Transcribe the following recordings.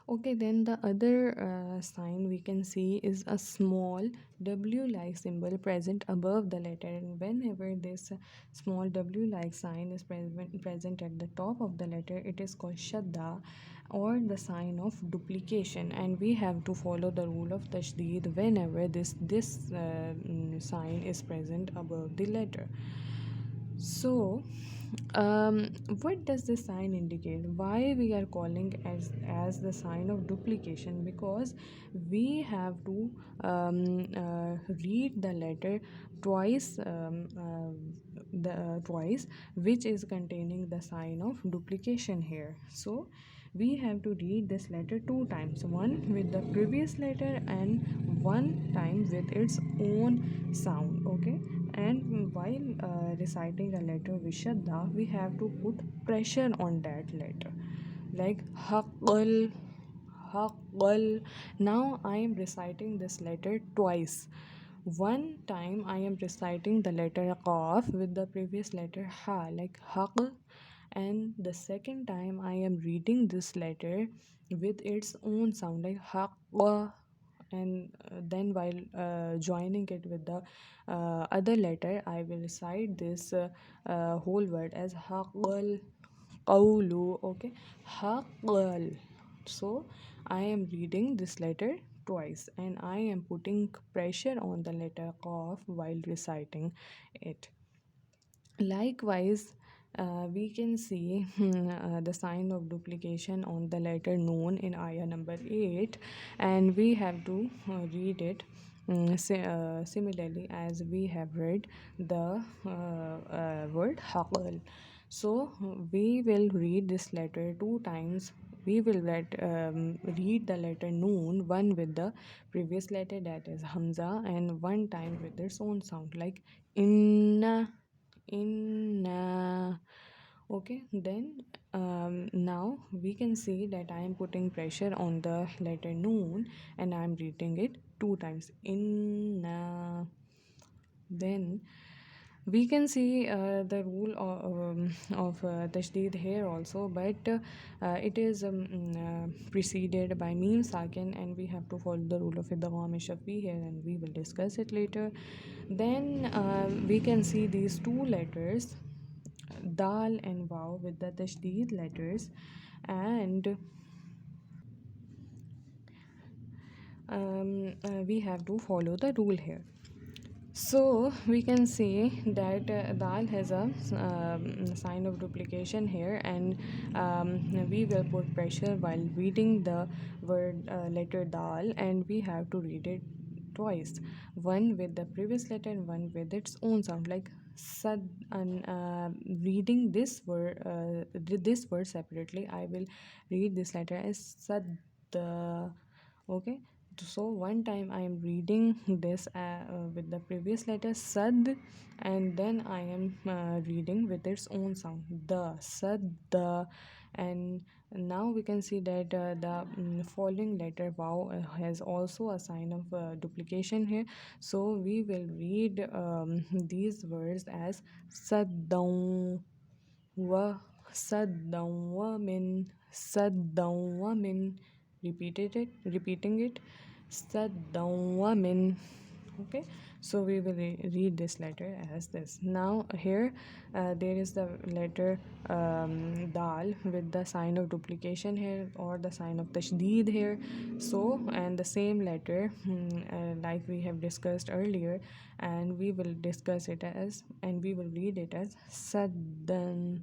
Okay, then the other sign we can see is a small W-like symbol present above the letter. And whenever this small W-like sign is present at the top of the letter, it is called shadda, or the sign of duplication. And we have to follow the rule of tashdid whenever this sign is present above the letter. So, what does this sign indicate? Why we are calling as the sign of duplication? Because we have to read the letter twice, twice, which is containing the sign of duplication here. So we have to read this letter two times, one with the previous letter and one time with its own sound. Okay, and while reciting a letter vishadda, we have to put pressure on that letter, like haqal, haqal. Now I am reciting this letter twice. One time I am reciting the letter qaf with the previous letter ha, like haq, and the second time I am reading this letter with its own sound, like haqqa. And then while joining it with the other letter, I will recite this whole word as haqal qawlu. Okay, haqal. So I am reading this letter twice, and I am putting pressure on the letter qaf while reciting it. Likewise, we can see the sign of duplication on the letter noon in ayah number 8, and we have to read it similarly as we have read the word haqal. So, we will read this letter two times. We will read the letter noon, one with the previous letter, that is Hamza, and one time with its own sound, like inna, inna. Okay, then now we can see that I am putting pressure on the letter noon, and I am reading it two times, inna. Then we can see the rule of tashdid here also, but it is preceded by meme sakin, and we have to follow the rule of idgham shafi here, and we will discuss it later. Then we can see these two letters, dal and waw, with the tashdid letters, and we have to follow the rule here. So we can see that dal has a sign of duplication here, and we will put pressure while reading the word letter dal, and we have to read it twice, one with the previous letter and one with its own sound, like sad. And reading this word separately, I will read this letter as sad. Okay, so one time I am reading this with the previous letter sad, and then I am reading with its own sound, the sad, the. And now we can see that the following letter wow has also a sign of duplication here. So we will read these words as saddaw wa, saddaw wa min, saddaw wa min. Repeating it, saddaw wa min. Okay, so we will read this letter as this. Now here there is the letter dal with the sign of duplication here, or the sign of tashdid here. So, and the same letter like we have discussed earlier, and we will discuss it as, and we will read it as saddan,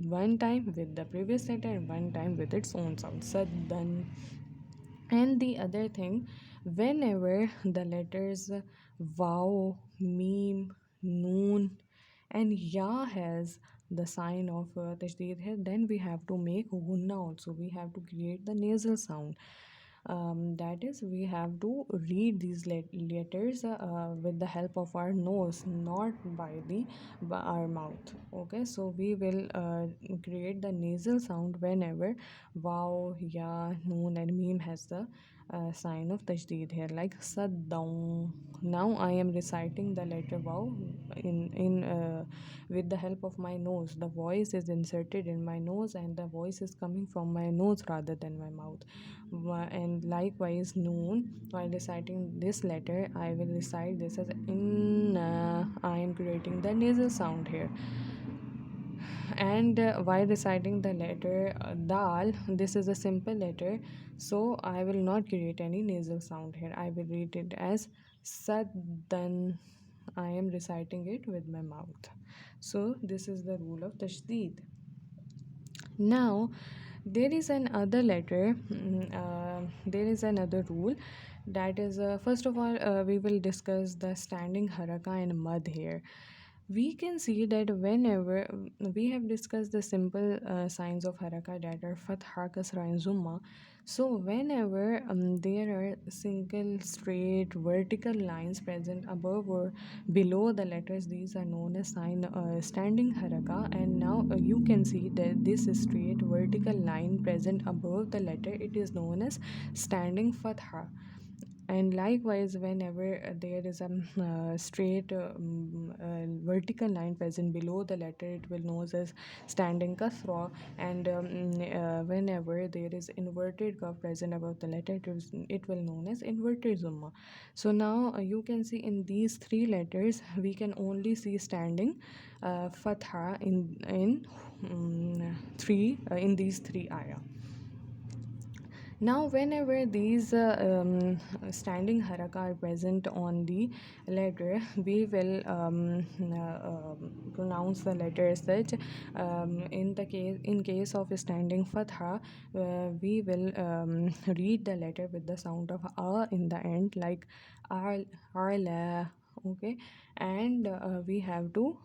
one time with the previous letter and one time with its own sound, saddan. And the other thing, whenever the letters Vaw, Meme, Noon, and Ya has the sign of Tashdid here, then we have to make Gunna also. We have to create the nasal sound. That is, we have to read these letters with the help of our nose, not by our mouth. Okay, so we will create the nasal sound whenever wow, ya, noon, and meme has the sign of tajdeed here, like saddaun. Now I am reciting the letter wow in with the help of my nose. The voice is inserted in my nose, and the voice is coming from my nose rather than my mouth. And likewise, noon, while reciting this letter, I will recite this as in. I am creating the nasal sound here. And while reciting the letter dal, this is a simple letter, so I will not create any nasal sound here. I will read it as saddan. I am reciting it with my mouth. So this is the rule of tashdid. Now, there is another letter, there is another rule, that is, first of all, we will discuss the standing haraka and mud here. We can see that whenever we have discussed the simple signs of haraka, that are fatha, kasra, and zumma. So whenever there are single straight vertical lines present above or below the letters, these are known as standing haraka. And now you can see that this straight vertical line present above the letter, it is known as standing fatha. And likewise, whenever there is a straight vertical line present below the letter, it will known as standing kasra. And whenever there is inverted curve present above the letter, it will known as inverted zumma. So now you can see in these three letters we can only see standing fatha in these three ayah. Now, whenever these standing haraka are present on the letter, we will pronounce the letter as such. In case of standing fatha, we will read the letter with the sound of a in the end, like arla. Okay, and we have to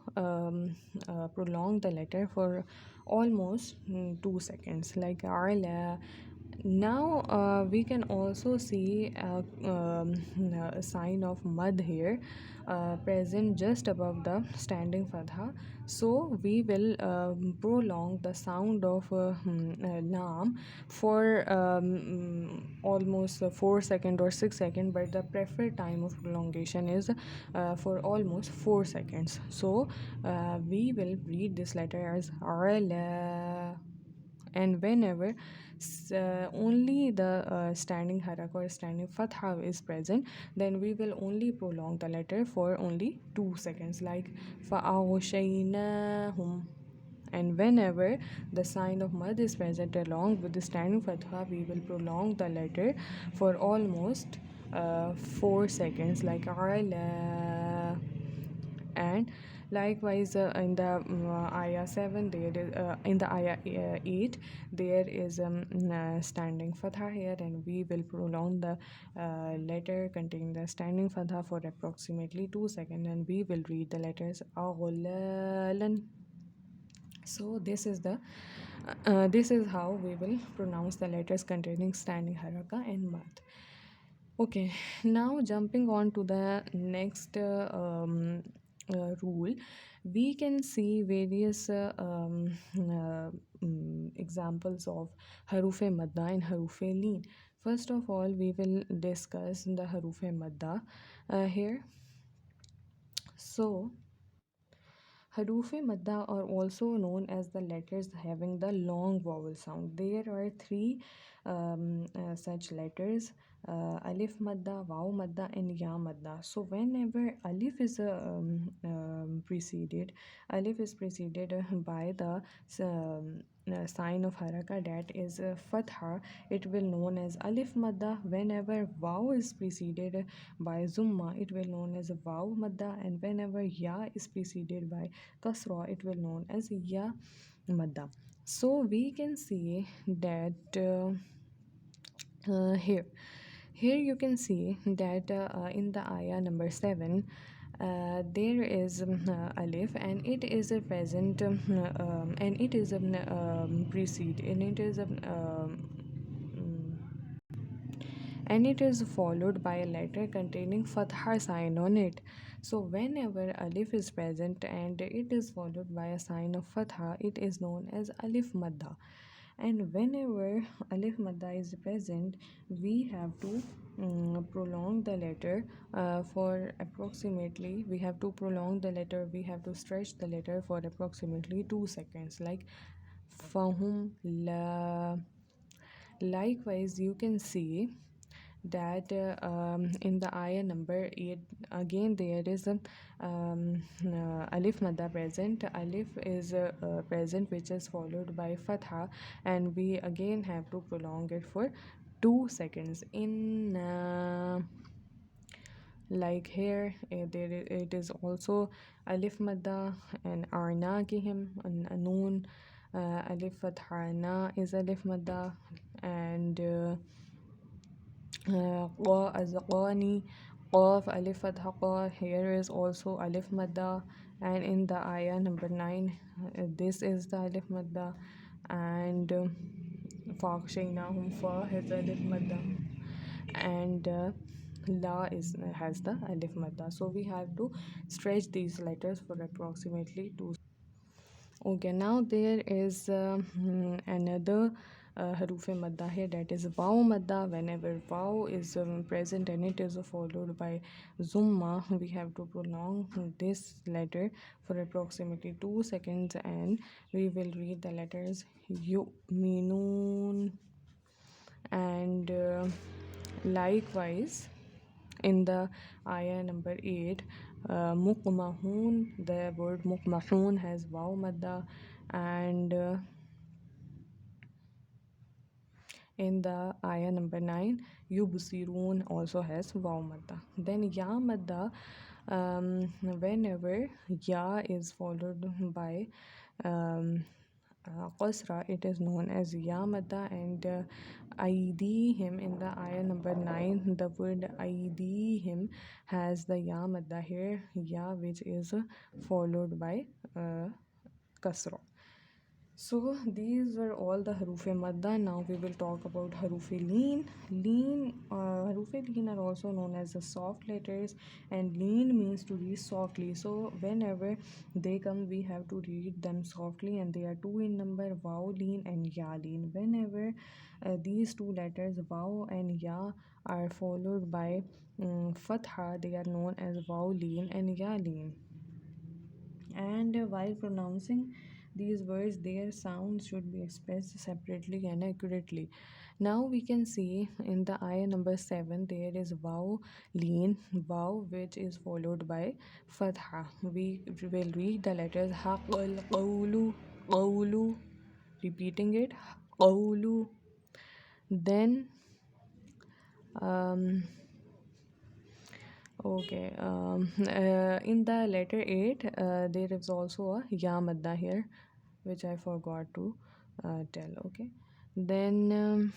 prolong the letter for almost 2 seconds, like arla. Now we can also see a sign of mud here present just above the standing fatha. So we will prolong the sound of lam for almost 4 second or 6 second, but the preferred time of prolongation is for almost 4 seconds. So we will read this letter as ala. And whenever only the standing haraka or standing fatha is present, then we will only prolong the letter for only 2 seconds, like fa'awshaynahum. And whenever the sign of mud is present along with the standing fatha, we will prolong the letter for almost 4 seconds, like ala. And likewise, in the ayah 7, there is in the ayah 8, there is standing fatha here, and we will prolong the letter containing the standing fatha for approximately 2 seconds, and we will read the letters aghlalan. So this is how we will pronounce the letters containing standing haraka and mad. Okay, now jumping on to the next rule, we can see various examples of harufe madda and harufe leen. First of all, we will discuss the harufe madda here. So, Harufe madda are also known as the letters having the long vowel sound. There are three such letters: alif madda, waw madda, and ya madda. So whenever preceded, alif is preceded by the sign of haraka, that is fatha, it will known as alif madda. Whenever waw is preceded by zumma, it will known as waw madda. And whenever ya is preceded by kasra, it will known as ya madda. So we can see that here you can see that in the ayah number 7, there is alif, and it is a present and it is precede, and it is and it is followed by a letter containing fatha sign on it. So whenever alif is present and it is followed by a sign of fatha, it is known as alif madda. And whenever alif madda is present, we have to prolong the letter for approximately, we have to prolong the letter, we have to stretch the letter for approximately 2 seconds, like fahum la. Likewise, you can see that in the ayah number 8, again there is a alif madda present. Alif is present, which is followed by fatha, and we again have to prolong it for 2 seconds. In like here, it is also alif madda and arna kihim and noon. Alif fatha na is alif madda, and qa azqani, qaf alif fatha qa, here is also alif madda. And in the ayah number 9, this is the alif madda, and fakshaynahum fa has alif madda, and la is has the alif madda. So we have to stretch these letters for approximately 2. Okay, now there is another haruf madda here, that is waw madda. Whenever waw is present and it is followed by zumma, we have to prolong this letter for approximately 2 seconds, and we will read the letters yu'minun. And likewise, in the ayah number 8, muqmahun, the word muqmahun has waw madda, and in the ayah number 9, yubsirun also has waw madda. Then ya madda, whenever ya is followed by qasra, it is known as ya madda. And aidihim, in the ayah number 9, the word aidihim has the ya madda here, ya which is followed by kasra. So these were all the haruf madda. Now we will talk about haruf leen. Haruf leen are also known as the soft letters, and leen means to read softly. So whenever they come, we have to read them softly, and they are two in number: waw leen and ya leen. Whenever these two letters, waw and ya, are followed by fatha, they are known as waw leen and ya leen. And while pronouncing these words, their sounds should be expressed separately and accurately. Now we can see in the ayah number 7, there is waw leen, waw which is followed by fatha. We will read the letters haqal qawlu, qawlu, repeating it, qawlu. Then um, okay, in the letter 8, there is also a ya madda here, which I forgot to tell. Okay, then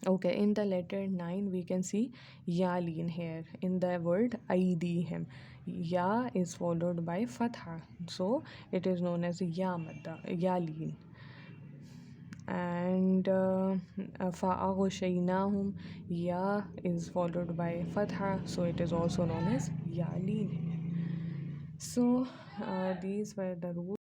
okay, in the letter 9, we can see ya leen here in the word aidihim. Ya is followed by fatha, so it is known as ya madda, ya leen. And fa'aghshaynahum, ya is followed by fatha, so it is also known as ya leen. So these were the rules.